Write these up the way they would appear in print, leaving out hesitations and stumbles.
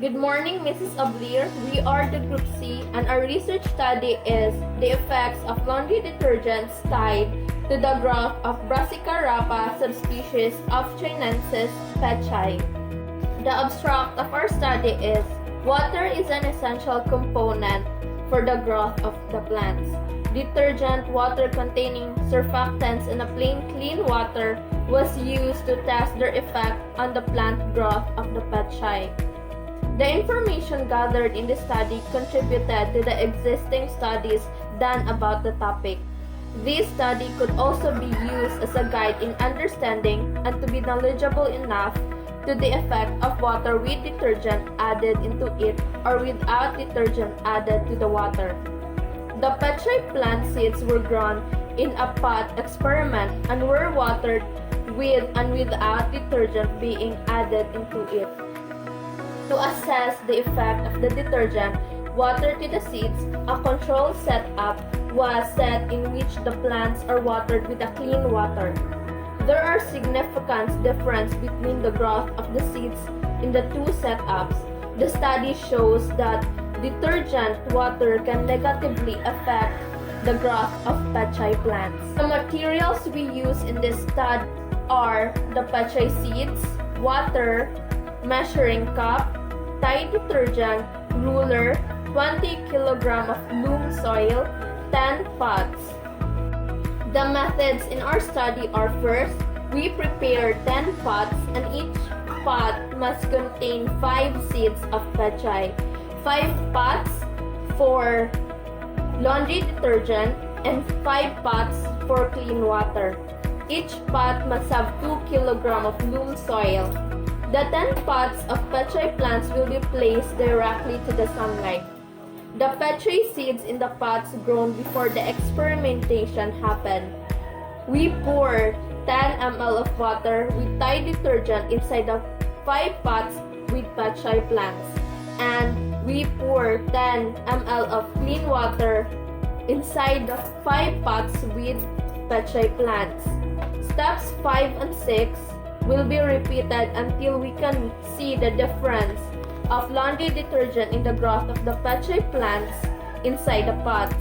Good morning, Mrs. Oblier. We are the Group C, and our research study is the effects of laundry detergents tied to the growth of Brassica rapa subspecies of chinensis pechae. The abstract of our study is water is an essential component for the growth of the plants. Detergent, water containing surfactants, and a plain clean water was used to test their effect on the plant growth of the pechae. The information gathered in the study contributed to the existing studies done about the topic. This study could also be used as a guide in understanding and to be knowledgeable enough to the effect of water with detergent added into it or without detergent added to the water. The pechae plant seeds were grown in a pot experiment and were watered with and without detergent being added into it. To assess the effect of the detergent water to the seeds, a control setup was set in which the plants are watered with a clean water. There are significant differences between the growth of the seeds in the two setups. The study shows that detergent water can negatively affect the growth of pechae plants. The materials we use in this study are the pechae seeds, water, measuring cup, Tide detergent, ruler, 20 kg of loam soil, 10 pots. The methods in our study are: first, we prepare 10 pots and each pot must contain 5 seeds of pechae, 5 pots for laundry detergent, and 5 pots for clean water. Each pot must have 2 kg of loam soil. The 10 pots of pechae plants will be placed directly to the sunlight. The pechae seeds in the pots grown before the experimentation happened. We pour 10 ml of water with Tide detergent inside the 5 pots with pechae plants, and we pour 10 ml of clean water inside the 5 pots with pechae plants. Steps 5 and 6 will be repeated until we can see the difference of laundry detergent in the growth of the pechae plants inside the pots,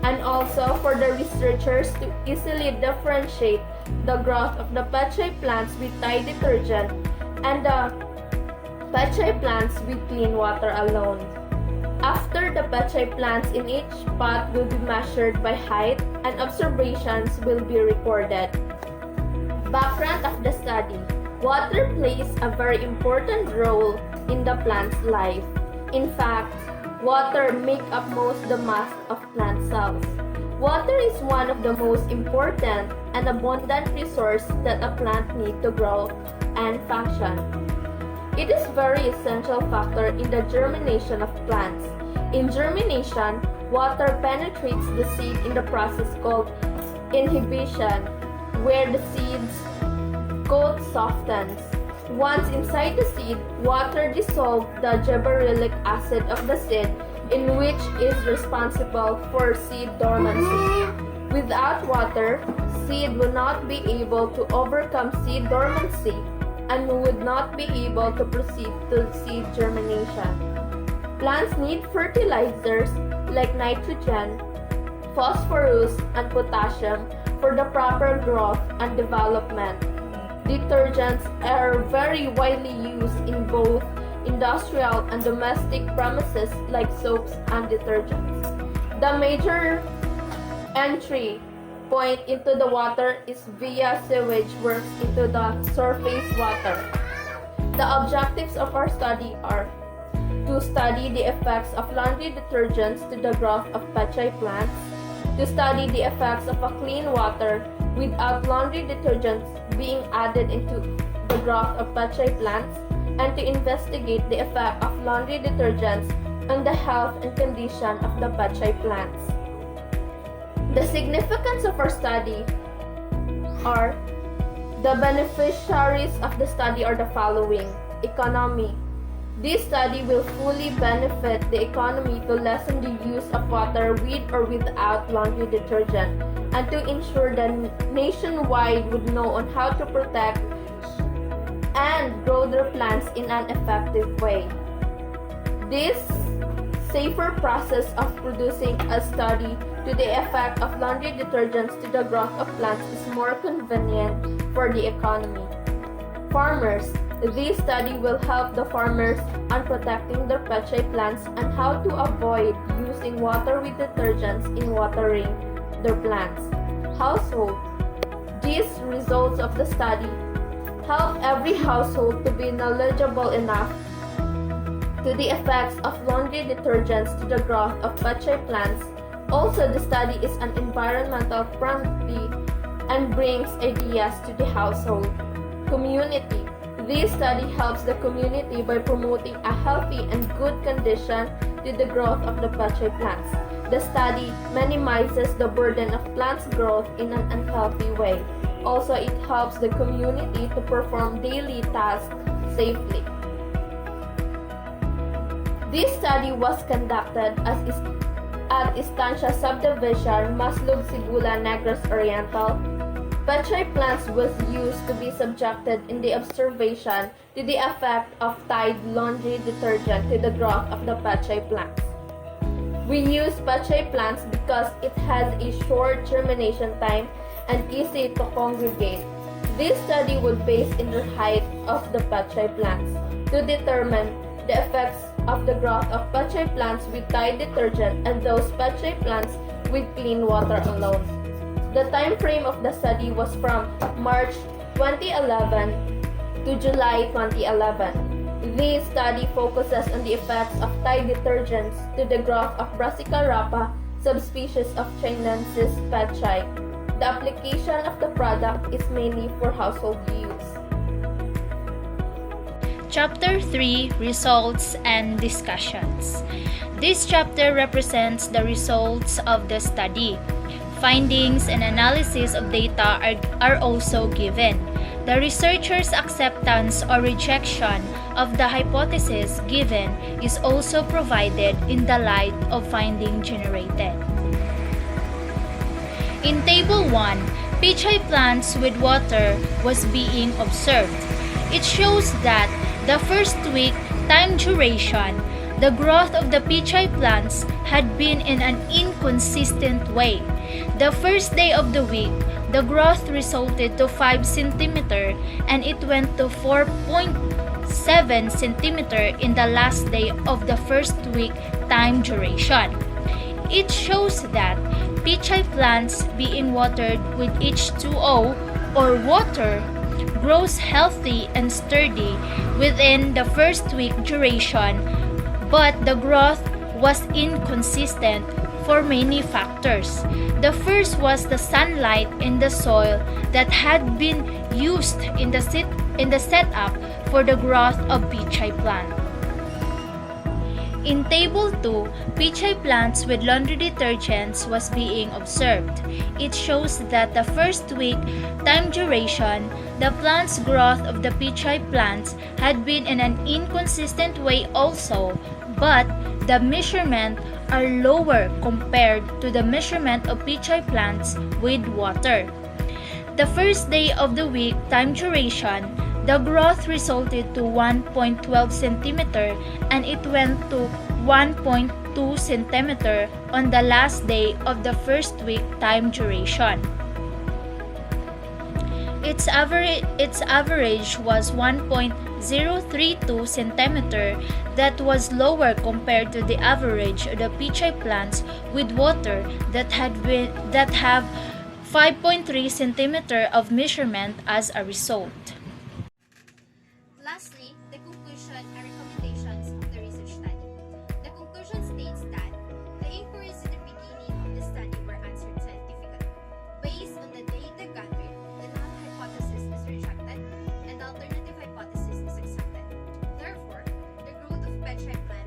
and also for the researchers to easily differentiate the growth of the pechae plants with Tide detergent and the pechae plants with clean water alone. After, the pechae plants in each pot will be measured by height and observations will be recorded. Background of the study. Water plays a very important role in the plant's life. In fact, water makes up most the mass of plant cells. Water is one of the most important and abundant resource that a plant needs to grow and function. It is a very essential factor in the germination of plants. In germination, water penetrates the seed in the process called inhibition, where the seed's coat softens. Once inside the seed, water dissolves the gibberellic acid of the seed, in which is responsible for seed dormancy. Without water, seed will not be able to overcome seed dormancy and would not be able to proceed to seed germination. Plants need fertilizers like nitrogen, phosphorus, and potassium for the proper growth and development. Detergents are very widely used in both industrial and domestic premises like soaps and detergents. The major entry point into the water is via sewage works into the surface water. The objectives of our study are to study the effects of laundry detergents to the growth of pechae plants, to study the effects of a clean water without laundry detergents being added into the growth of pechae plants, and to investigate the effect of laundry detergents on the health and condition of the pechae plants. The significance of our study are: the beneficiaries of the study are the following. Economy. This study will fully benefit the economy to lessen the use of water with or without laundry detergent, and to ensure that nationwide would know on how to protect and grow their plants in an effective way. This safer process of producing a study to the effect of laundry detergents to the growth of plants is more convenient for the economy. Farmers. This study will help the farmers on protecting their petchay plants and how to avoid using water with detergents in watering their plants. Household. These results of the study help every household to be knowledgeable enough to the effects of laundry detergents to the growth of petchay plants. Also, the study is an environmental friendly and brings ideas to the household. Community. This study helps the community by promoting a healthy and good condition to the growth of the petchay plants. The study minimizes the burden of plants' growth in an unhealthy way. Also, it helps the community to perform daily tasks safely. This study was conducted at Estancia Subdivision, Maslog, Sibula, Negros Oriental. Petchay plants was used to be subjected in the observation to the effect of Tide laundry detergent to the growth of the petchay plants. We use petchay plants because it has a short germination time and easy to congregate. This study would base in the height of the petchay plants to determine the effects of the growth of petchay plants with Tide detergent and those petchay plants with clean water alone. The time frame of the study was from March 2011 to July 2011. This study focuses on the effects of Tide detergents to the growth of Brassica rapa, subspecies of chinensis petchay. The application of the product is mainly for household use. Chapter 3 Results and Discussions. This chapter represents the results of the study. Findings and analysis of data are also given. The researcher's acceptance or rejection of the hypothesis given is also provided in the light of finding generated. In Table 1, petchay plants with water was being observed. It shows that the first week time duration, the growth of the petchay plants had been in an inconsistent way. The first day of the week, the growth resulted to 5 cm and it went to 4.7 cm in the last day of the first week time duration. It shows that petchay plants being watered with H2O or water grows healthy and sturdy within the first week duration, but the growth was inconsistent for many factors. The first was the sunlight in the soil that had been used in the setup for the growth of petchay plant. In Table 2, petchay plants with laundry detergents was being observed. It shows that the first week time duration, the plant's growth of the petchay plants had been in an inconsistent way also, but the measurement are lower compared to the measurement of petchay plants with water. The first day of the week time duration, the growth resulted to 1.12 cm and it went to 1.2 cm on the last day of the first week time duration. Its average was 1.032 cm, that was lower compared to the average of the petchay plants with water that have 5.3 cm of measurement as a result. Lastly, the conclusion and recommendations of the research study. The conclusion states that the inquiries in the beginning of the study were answered scientifically. Based on the data gathered, the null hypothesis is rejected and the alternative hypothesis is accepted. Therefore, the growth of petchay plants